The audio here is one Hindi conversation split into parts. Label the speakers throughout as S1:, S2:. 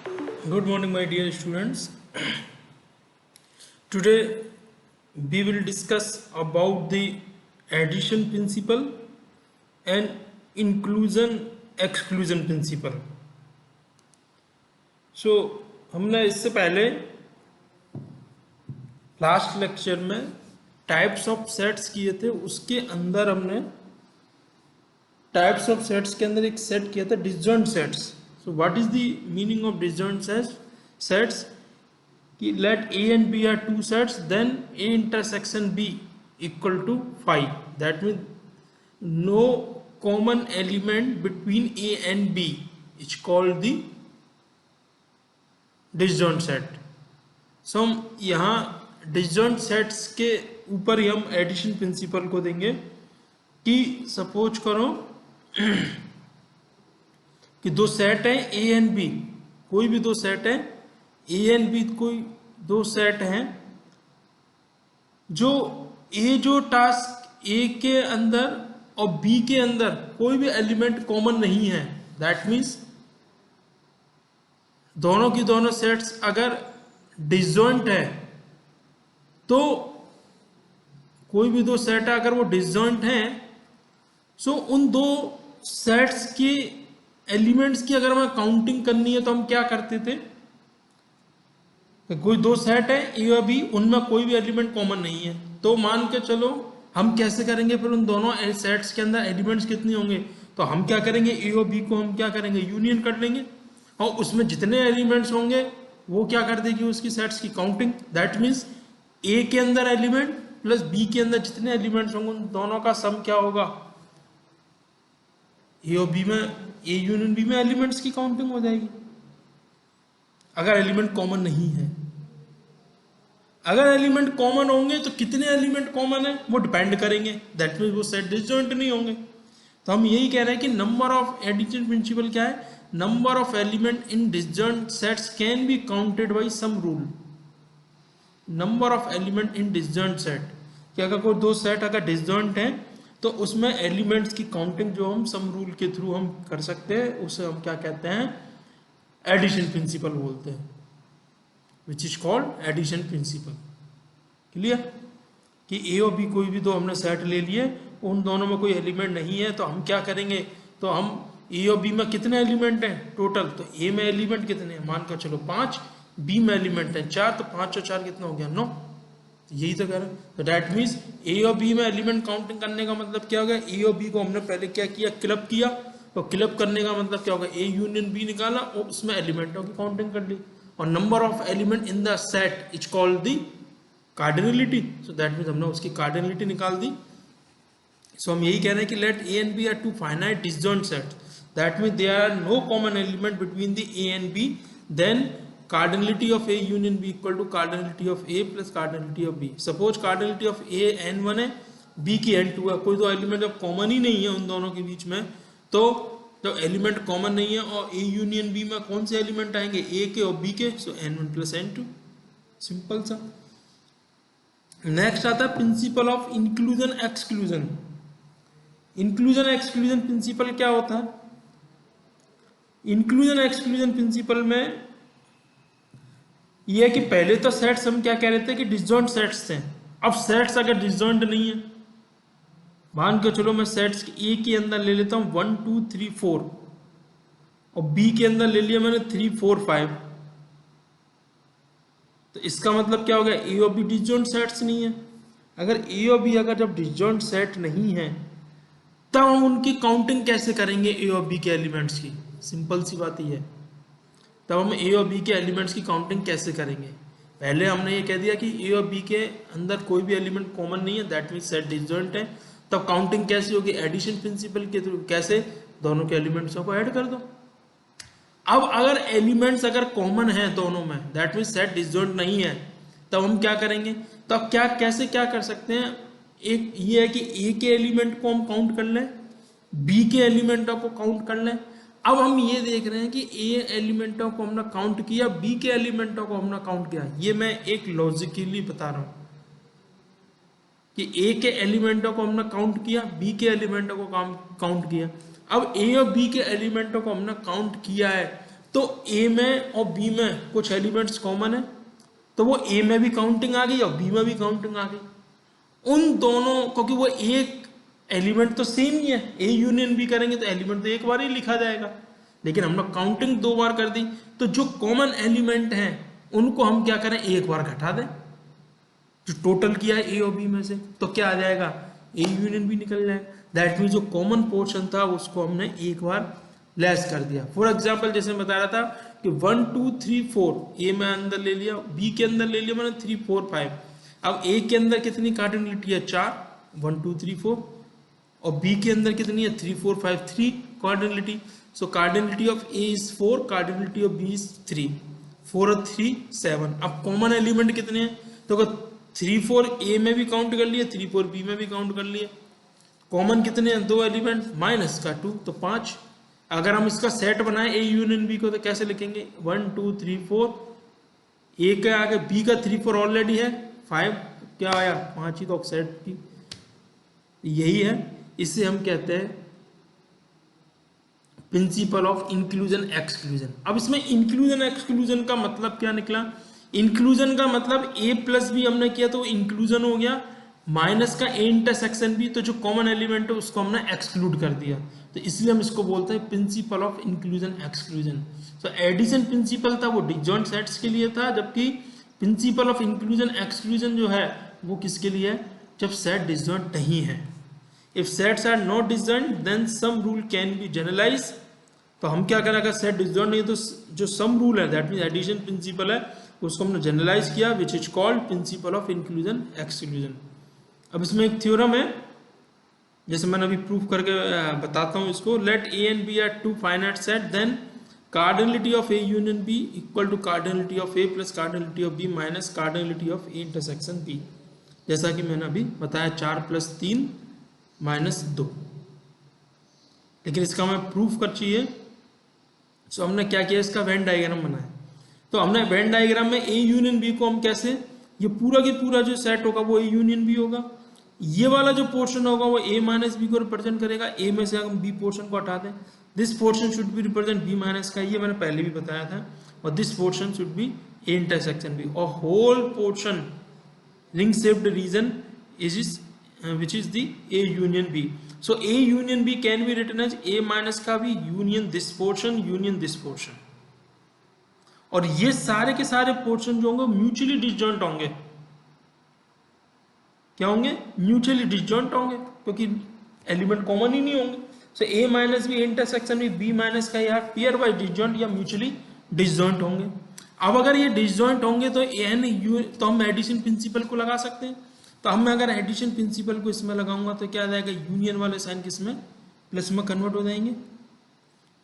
S1: Good morning, my dear students. Today we will discuss about the addition principle and inclusion exclusion principle. So हमने इससे पहले लास्ट लेक्चर में टाइप्स ऑफ सेट्स किए थे, उसके अंदर हमने टाइप्स ऑफ सेट्स के अंदर एक सेट किया था disjoint sets. So what is the meaning of disjoint sets? कि let A and B are two sets, then A intersection B equal to phi. That means no common element between A and B is called the disjoint set. So हम यहाँ disjoint sets के ऊपर ही हम एडिशन प्रिंसिपल को देंगे कि सपोज करो कि दो सेट हैं A एंड B, कोई भी दो सेट है ए एंड बी, कोई दो सेट हैं जो जो टास्क ए के अंदर और बी के अंदर कोई भी एलिमेंट कॉमन नहीं है. दैट मीन्स दोनों की दोनों सेट्स अगर डिसजॉइंट है तो कोई भी दो सेट है अगर वो डिसजॉइंट हैं, सो उन दो सेट्स के एलिमेंट्स की अगर हमें काउंटिंग करनी है तो हम क्या करते थे? कोई दो सेट है ए और बी, उनमें कोई भी एलिमेंट कॉमन नहीं है, तो मान के चलो हम कैसे करेंगे फिर उन दोनों सेट्स के अंदर एलिमेंट्स कितने होंगे? तो हम क्या करेंगे, ए और बी को हम क्या करेंगे, यूनियन कर लेंगे और उसमें जितने एलिमेंट्स होंगे वो क्या कर देगी, उसकी सेट्स की काउंटिंग. दैट मीन्स ए के अंदर एलिमेंट प्लस बी के अंदर जितने एलिमेंट्स होंगे उन दोनों का सम क्या होगा, ए और बी में, ए यूनियन बी में एलिमेंट्स की काउंटिंग हो जाएगी अगर एलिमेंट कॉमन नहीं है. अगर एलिमेंट कॉमन होंगे तो कितने एलिमेंट कॉमन है वो डिपेंड करेंगे. दैट मीन्स वो सेट डिसजॉइंट नहीं होंगे. तो हम यही कह रहे हैं कि नंबर ऑफ एडिशन प्रिंसिपल क्या है, number of element in disjoint sets can be counted by sum rule. Number of element in disjoint set, कि अगर कोई दो सेट अगर डिसजॉइंट है तो उसमें एलिमेंट्स की काउंटिंग जो हम सम रूल के थ्रू हम कर सकते हैं, उसे हम क्या कहते हैं, एडिशन प्रिंसिपल बोलते हैं, which is called addition principle. Clear? कि ए और बी कोई भी दो हमने सेट ले लिए, उन दोनों में कोई एलिमेंट नहीं है तो हम क्या करेंगे, तो हम ए और बी में कितने एलिमेंट हैं टोटल, तो ए में एलिमेंट कितने हैं, मान कर चलो 5, बी में एलिमेंट है 4, तो 5 और 4 कितना हो गया, 9. यही तो कह रहे हैं. तो डैट मीन्स ए और बी में एलिमेंट काउंटिंग करने का मतलब क्या हो गया, ए और बी को हमने पहले क्या किया, क्लब किया, तो क्लब करने का मतलब क्या होगा, ए यूनियन बी निकाला और उसमें एलिमेंटों की काउंटिंग कर ली, और number of element in the set is called the cardinality. So that means हमने उसकी कार्डिनलिटी निकाल दी. सो हम यही कह रहे हैं कि let A and B are two finite disjoint sets, that means there are no common element between the A and B, then cardinality of A union B equal to cardinality of A plus cardinality of B. Suppose cardinality of A n1 है, बी की n2 है, कोई दो एलिमेंट जब कॉमन ही नहीं है उन दोनों के बीच में, तो जब एलिमेंट कॉमन नहीं है और ए यूनियन बी में कौन से एलिमेंट आएंगे, ए के और बी के, सो n1 प्लस n2. सिंपल सा. नेक्स्ट आता है principle of inclusion exclusion. Inclusion exclusion principle क्या होता है? इंक्लूजन एक्सक्लूजन प्रिंसिपल में यह है कि पहले तो सेट्स हम क्या कह रहे थे कि डिसजॉइंट सेट्स थे. अब सेट्स अगर डिसजॉइंट नहीं है, मान के चलो मैं सेट्स ए के अंदर ले लेता हूं 1 2 3 4 और बी के अंदर ले लिया मैंने 3 4 5, तो इसका मतलब क्या हो गया, ए और बी डिसजॉइंट सेट्स नहीं है. अगर ए और बी अगर जब डिसजॉइंट सेट नहीं है तब हम उनकी काउंटिंग कैसे करेंगे ए और बी के एलिमेंट्स की? सिंपल सी बात ही है. तब हम ए और बी के एलिमेंट्स की काउंटिंग कैसे करेंगे? पहले हमने ये कह दिया कि ए और बी के अंदर कोई भी एलिमेंट कॉमन नहीं है, दैट मीन्स सेट डिसजॉइंट है. तब काउंटिंग कैसे होगी, एडिशन प्रिंसिपल के थ्रू. कैसे? दोनों के एलिमेंट्सों को ऐड कर दो. अब अगर एलिमेंट्स अगर कॉमन है दोनों में, दैट मीन्स सेट डिसजॉइंट नहीं है, तब हम क्या करेंगे, तब क्या कैसे क्या कर सकते हैं? एक ये है कि ए के एलिमेंट को हम काउंट कर लें, बी के एलिमेंटों को काउंट कर लें. अब हम ये देख रहे हैं कि ए एलिमेंटों को हमने काउंट किया, बी के एलिमेंटों को हमने काउंट किया. ये मैं एक लॉजिकली बता रहा हूं कि ए के एलिमेंटों को हमने काउंट किया, बी के एलिमेंटों को काउंट किया. अब ए और बी के एलिमेंटों को हमने काउंट किया है, तो ए में और बी में कुछ एलिमेंट्स कॉमन है, तो वो ए में भी काउंटिंग आ गई और बी में भी काउंटिंग आ गई। उन दोनों, क्योंकि वो एक एलिमेंट तो सेम ही है, ए यूनियन बी करेंगे तो एलिमेंट तो एक बार ही लिखा जाएगा, लेकिन हम लोग काउंटिंग दो बार कर दी, तो जो कॉमन एलिमेंट हैं उनको हम क्या करें, एक बार घटा दें। जो टोटल किया है ए और बी में से, तो क्या आ जाएगा, ए यूनियन बी निकल जाएगा। दैट मीन जो कॉमन पोर्शन था उसको हमने एक बार लेस कर दिया। फॉर एग्जाम्पल जैसे मैं बता रहा था कि 1 2 3 4 ए में अंदर ले लिया, बी के अंदर ले लिया मैंने 3 4 5। अब ए के अंदर कितनी कार्डिनलिटी है, 4, 1 2 3 4, और बी के अंदर कितनी है, 3 4 5 3 cardinality. So cardinality of A is 4, cardinality of B is 3, 4 और 3 7। अब कॉमन एलिमेंट कितने हैं, तो अगर 3 4 ए में भी काउंट कर लिए, 3 4 बी में भी काउंट कर लिए। कॉमन कितने हैं, दो एलिमेंट, माइनस का 2, तो 5। अगर हम इसका सेट बनाए ए यूनियन बी को, तो कैसे लिखेंगे, 1 2 3 4, ए के आगे बी का 3 4 ऑलरेडी है, 5 क्या आया, 5 ही तो सेट की, यही है। इसे हम कहते हैं प्रिंसिपल ऑफ इंक्लूजन एक्सक्लूजन। अब इसमें इंक्लूजन एक्सक्लूजन का मतलब क्या निकला, इंक्लूजन का मतलब ए प्लस बी हमने किया तो इंक्लूजन हो गया, माइनस का ए इंटरसेक्शन बी, तो जो कॉमन एलिमेंट है उसको हमने एक्सक्लूड कर दिया, तो इसलिए हम इसको बोलते हैं प्रिंसिपल ऑफ इंक्लूजन एक्सक्लूजन। तो एडिशन प्रिंसिपल था वो डिसजॉइंट सेट्स के लिए था, जबकि प्रिंसिपल ऑफ इंक्लूजन एक्सक्लूजन जो है वो किसके लिए है, जब सेट डिसजॉइंट नहीं है। If sets are not disjoint then sum rule can be generalise. तो हम क्या करें, अगर सेट डिसजॉइंट नहीं है तो जो सम रूल है, दैट मीन एडिशन प्रिंसिपल है, उसको हमने जनरलाइज किया, विच is called principle of inclusion exclusion. अब इसमें एक थ्योरम है, जैसे मैंने अभी प्रूफ करके बताता हूँ इसको। Let A and B are two finite set, then cardinality of A union B equal to cardinality of A plus cardinality of B minus cardinality of A intersection B. जैसा कि मैंने अभी बताया, 4 + 3 - 2। लेकिन इसका हमें प्रूफ कर चाहिए, तो हमने क्या किया, इसका वेन डायग्राम बनाया। तो हमने वेन डायग्राम में ए यूनियन बी को हम कैसे, ये पूरा की पूरा जो सेट होगा वो ए यूनियन बी होगा, ये वाला जो पोर्शन होगा वो ए माइनस बी को रिप्रेजेंट करेगा। ए में से हम बी पोर्शन को हटा दें, this portion should be represent B minus का, ये मैंने पहले भी बताया था, और this portion should be A intersection B, और whole portion ring shaped region is which is the A union B. So A union B can be written as A minus का भी union this portion, और ये सारे के सारे पोर्शन जो होंगे म्यूचुअली डिसजॉइंट होंगे। क्या होंगे, म्यूचुअली डिसजॉइंट होंगे, क्योंकि एलिमेंट कॉमन ही नहीं होंगे। सो A माइनस बी इंटरसेक्शन भी B माइनस का या पेयर वाइज डिसजॉइंट या म्यूचुअली डिसजॉइंट होंगे। अब अगर ये डिसजॉइंट होंगे तो तो हम एडिशन प्रिंसिपल को लगा सकते हैं। तो हम अगर एडिशन प्रिंसिपल को इसमें लगाऊंगा तो क्या आ जाएगा, यूनियन वाले साइन किसमें, प्लस में कन्वर्ट हो जाएंगे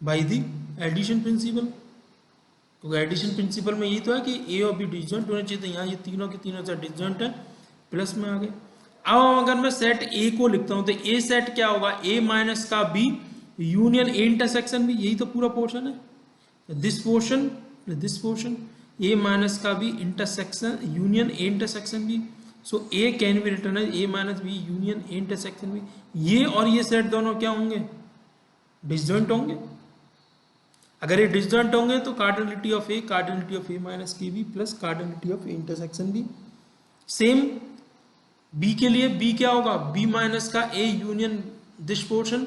S1: बाय दी एडिशन प्रिंसिपल। तो एडिशन प्रिंसिपल में यही तो है कि ए और बी डिसजॉइंट होने चाहिए, तो यहाँ ये तीनों के तीनों से डिसजॉइंट है, प्लस में आ गए। अब अगर मैं सेट ए को लिखता हूँ तो ए सेट क्या होगा, ए माइनस का B union A intersection B, यही तो पूरा पोर्शन है, दिस पोर्शन ए माइनस का B intersection union A intersection B. So A can be written as A minus B union A intersection B. ये और ये सेट दोनों क्या होंगे, डिसजॉइंट होंगे। अगर ये डिसजॉइंट होंगे तो कार्डिनलिटी ऑफ ए माइनस के B plus cardinality of A intersection B. Same B के लिए, बी क्या होगा, बी माइनस का ए यूनियन दिस पोर्शन,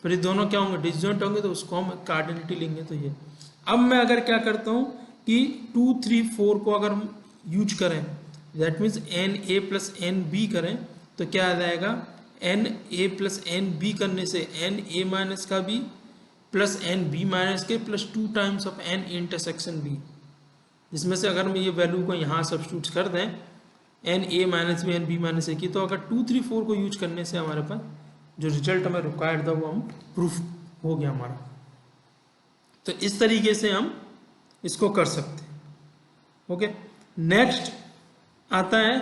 S1: फिर ये दोनों क्या होंगे, डिसजॉइंट होंगे, तो उसको हम कार्डिनलिटी लेंगे। तो ये अब मैं अगर क्या करता हूँ कि 2 3 4 को अगर हम यूज करें, that means n A plus n B करें, तो क्या आ जाएगा, n A plus n B करने से एन ए माइनस का B plus n B minus के plus 2 times of n intersection B. जिसमें से अगर मैं ये वैल्यू को यहाँ सब्स्टिट्यूट कर दें, n A minus B n B minus A की, तो अगर 2 3 4 को यूज करने से हमारे पास जो रिजल्ट हमें रिक्वायर्ड था वो हम प्रूफ हो गया हमारा। तो इस तरीके से हम इसको कर सकते हैं। ओके, नेक्स्ट आता है,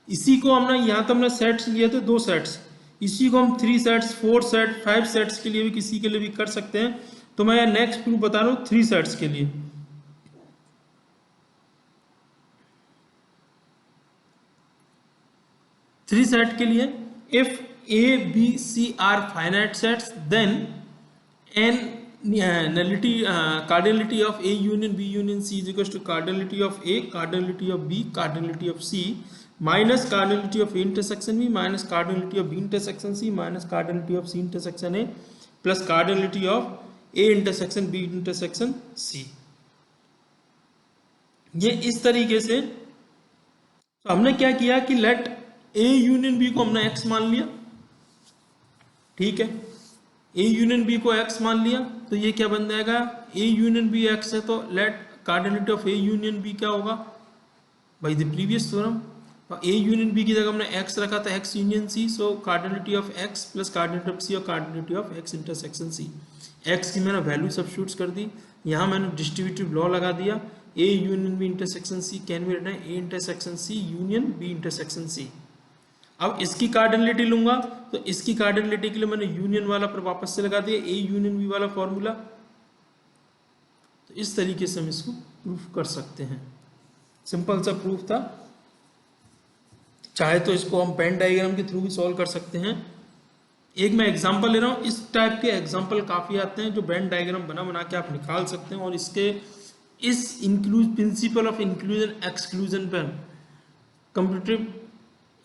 S1: इसी को हमने यहाँ तो हमने सेट्स लिए थे 2 सेट्स, इसी को हम 3 सेट्स 4 सेट 5 सेट्स के लिए भी किसी के लिए भी कर सकते हैं। तो मैं नेक्स्ट प्रूफ बता रहा हूँ 3 सेट्स के लिए। 3 सेट के लिए, if A B C are finite sets then N nullity cardinality of A union B union C is equals to cardinality of A, cardinality of B, cardinality of C minus cardinality of A intersection B minus cardinality of B intersection C minus cardinality of C intersection A plus cardinality of A intersection B intersection C। ये इस तरीके से तो हमने क्या किया कि लेट A यूनियन B को हमने X मान लिया, ठीक है, A यूनियन B को X मान लिया, तो ये क्या बन जाएगा, A यूनियन B X है तो let cardinality of A union B क्या होगा by the previous theorem. A union B की जगह हमने X रखा था, X union C, so cardinality of X plus cardinality of C और cardinality of X intersection C। X की मैंने वैल्यू सब्स्टिट्यूट कर दी, यहाँ मैंने डिस्ट्रीब्यूटिव लॉ लगा दिया, A union B intersection C can be written A intersection C union B intersection C। अब इसकी कार्डिनलिटी लूंगा तो इसकी कार्डिनलिटी के लिए मैंने यूनियन वाला पर वापस से लगा दिया, A यूनियन B वाला फॉर्मूला। तो इस तरीके से हम इसको प्रूफ कर सकते हैं, सिंपल सा प्रूफ था। चाहे तो इसको हम पेन डायग्राम के थ्रू भी सॉल्व कर सकते हैं। एक मैं एग्जांपल ले रहा हूँ, इस टाइप के एग्जांपल काफ़ी आते हैं जो वेन डायग्राम बना बना के आप निकाल सकते हैं, और इसके इस प्रिंसिपल ऑफ इंक्लूजन एक्सक्लूजन पर कम्पिटिटिव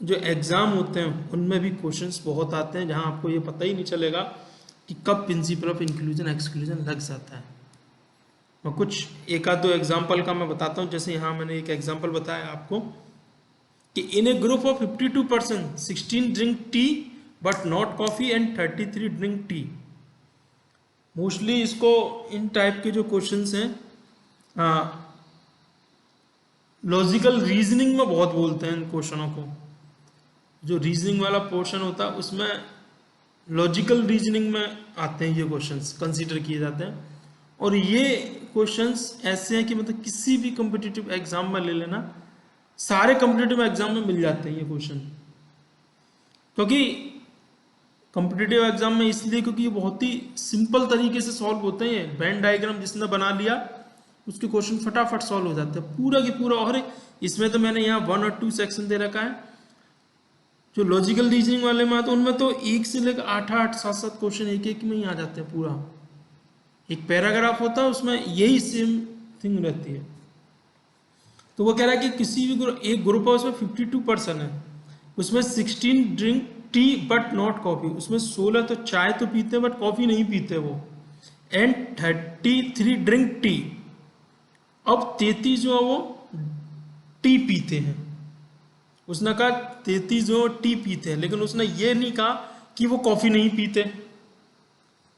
S1: जो एग्ज़ाम होते हैं उनमें भी क्वेश्चंस बहुत आते हैं, जहां आपको ये पता ही नहीं चलेगा कि कब प्रिंसिपल ऑफ इंक्लूजन एक्सक्लूजन लग जाता है। मैं कुछ एक आध दो एग्जांपल का मैं बताता हूं, जैसे यहाँ मैंने एक एग्जांपल बताया आपको कि in a group of 52% 16 drink tea but not coffee and 33 drink tea. Mostly इसको इन टाइप के जो क्वेश्चंस हैं लॉजिकल रीजनिंग में बहुत बोलते हैं इन क्वेश्चनों को। जो रीजनिंग वाला पोर्शन होता है उसमें लॉजिकल रीजनिंग में आते हैं ये क्वेश्चंस कंसीडर किए जाते हैं, और ये क्वेश्चंस ऐसे हैं कि मतलब किसी भी कॉम्पिटिटिव एग्जाम में ले लेना, सारे कॉम्पिटिटिव एग्जाम में मिल जाते हैं ये क्वेश्चन। क्योंकि कॉम्पिटिटिव एग्जाम में इसलिए क्योंकि ये बहुत ही सिंपल तरीके से सॉल्व होते हैं, वेन डायग्राम जिसने बना लिया उसके क्वेश्चन फटाफट सॉल्व हो जाते हैं पूरा की पूरा। और इसमें तो मैंने यहाँ 1 और 2 सेक्शन दे रखा है, जो लॉजिकल रीजनिंग वाले में तो उनमें तो 1 से लेकर 8 7 क्वेश्चन एक में ही आ जाते हैं। पूरा एक पैराग्राफ होता है उसमें यही सेम थिंग रहती है। तो वो कह रहा है कि किसी भी एक ग्रुप है उसमें 52% है, उसमें 16 drink tea but not coffee, उसमें 16 तो चाय तो पीते हैं बट कॉफी नहीं पीते वो, एंड 33 ड्रिंक टी। अब 33 जो है वो टी पीते हैं, उसने कहा 33 जो टी पीते हैं, लेकिन उसने ये नहीं कहा कि वो कॉफी नहीं पीते।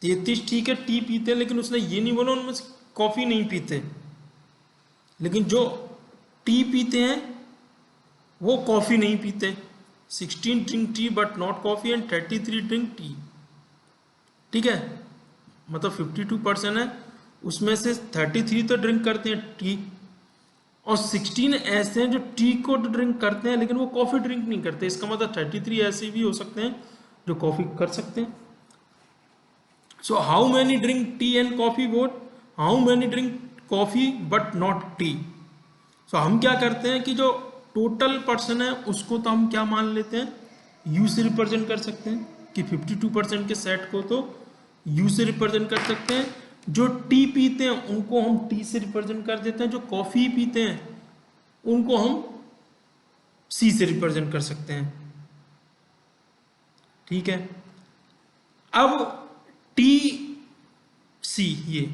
S1: 33 ठीक है टी पीते हैं, लेकिन उसने ये नहीं बोला उनमें कॉफी नहीं पीते। लेकिन जो टी पीते हैं वो कॉफी नहीं पीते। 16 drink tea but not coffee and 33 drink T, ठीक है, मतलब 52% है, उसमें से 33 तो ड्रिंक करते हैं टी, और 16 ऐसे हैं जो टी को ड्रिंक करते हैं लेकिन वो कॉफ़ी ड्रिंक नहीं करते। इसका मतलब 33 ऐसे भी हो सकते हैं जो कॉफ़ी कर सकते हैं। So how many drink tea and coffee both, how many drink coffee but not tea. So हम क्या करते हैं कि जो टोटल पर्सन है उसको तो हम क्या मान लेते हैं, यू से रिप्रेजेंट कर सकते हैं कि 52% के सेट को तो यू से रिप्रेजेंट कर सकते हैं। जो टी पीते हैं उनको हम टी से रिप्रेजेंट कर देते हैं, जो कॉफी पीते हैं उनको हम सी से रिप्रेजेंट कर सकते हैं, ठीक है। अब टी सी ये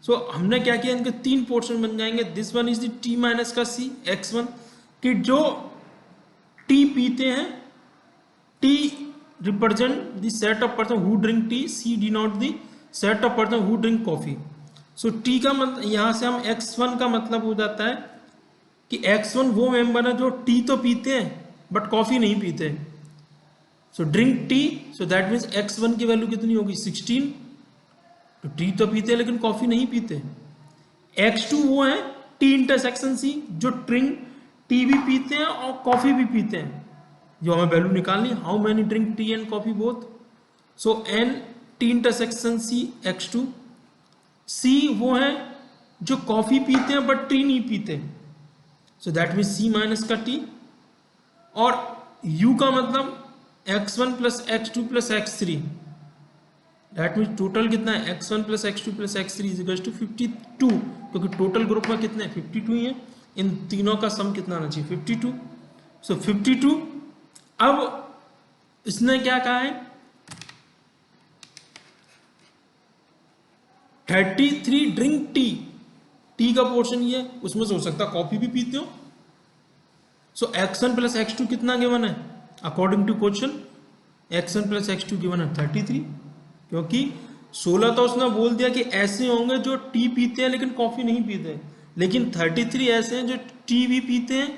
S1: सो हमने क्या किया, इनके 3 पोर्शन बन जाएंगे। This one is the T minus का सी x1, कि जो टी पीते हैं T represent the set of person who drink tea, C denote the set of person who drink coffee. So T का मतलब यहां से हम x1 का मतलब हो जाता है कि x1 वो मेंबर है जो टी तो पीते हैं बट कॉफी नहीं पीते। So drink tea, so that means x1 की वैल्यू कितनी होगी 16, तो टी तो पीते हैं लेकिन कॉफी नहीं पीते। x2 वो है टी इंटरसेक्शन सी, जो ड्रिंक टी भी पीते हैं और कॉफी भी पीते हैं, जो हमें वैल्यू निकालनी, how many drink tea and coffee both. So N T intersection C x2। C वो है जो कॉफी पीते हैं बट टी नहीं पीते, so that means C minus का टी। और u का मतलब x1 plus x2 plus x3, that means total कितना है x1 plus x2 plus x3 is equal to 52, क्योंकि टोटल ग्रुप में कितने 52 ही है, इन तीनों का सम कितना आना चाहिए 52। सो 52। अब इसने क्या कहा है 33 ड्रिंक टी का पोर्शन ये है, उसमें से हो सकता है कॉफी भी पीते हो। सो x1 प्लस x2 कितना गिवन है according to question, x1 plus x2 given है 33, क्योंकि 16 तो उसने बोल दिया कि ऐसे होंगे जो टी पीते हैं लेकिन कॉफी नहीं पीते हैं, लेकिन 33 ऐसे हैं जो टी भी पीते हैं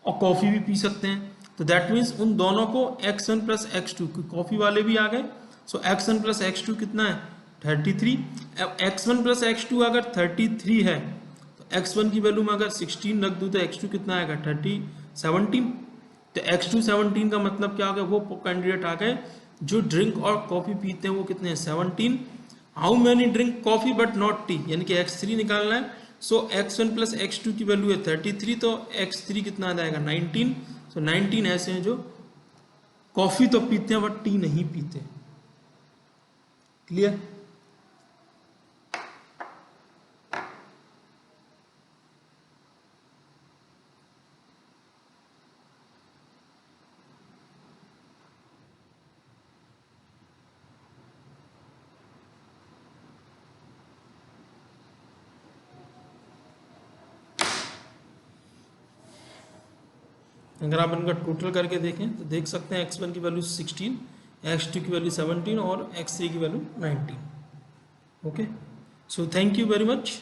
S1: और कॉफी भी पी सकते हैं। तो दैट मीन्स उन दोनों को x1 प्लस x2, कॉफी वाले भी आ गए। सो x1 प्लस x2 कितना है 33। अब x1 प्लस x2 अगर 33 है तो x1 की वैल्यू में अगर 16 रख दूं तो x2 कितना आएगा 17। तो x2 17 का मतलब क्या हो गया, वो कैंडिडेट आ गए जो ड्रिंक और कॉफी पीते हैं, वो कितने हैं 17। How many drink coffee but not T, यानी कि x3 निकालना है। सो x1 प्लस x2 की वैल्यू है 33, तो x3 कितना आ जाएगा 19। सो 19 ऐसे हैं जो कॉफी तो पीते हैं बट टी नहीं पीते। क्लियर? अगर आप इनका टोटल करके देखें तो देख सकते हैं x1 की वैल्यू 16, x2 की वैल्यू 17 और x3 की value 19। Okay, so thank you very much.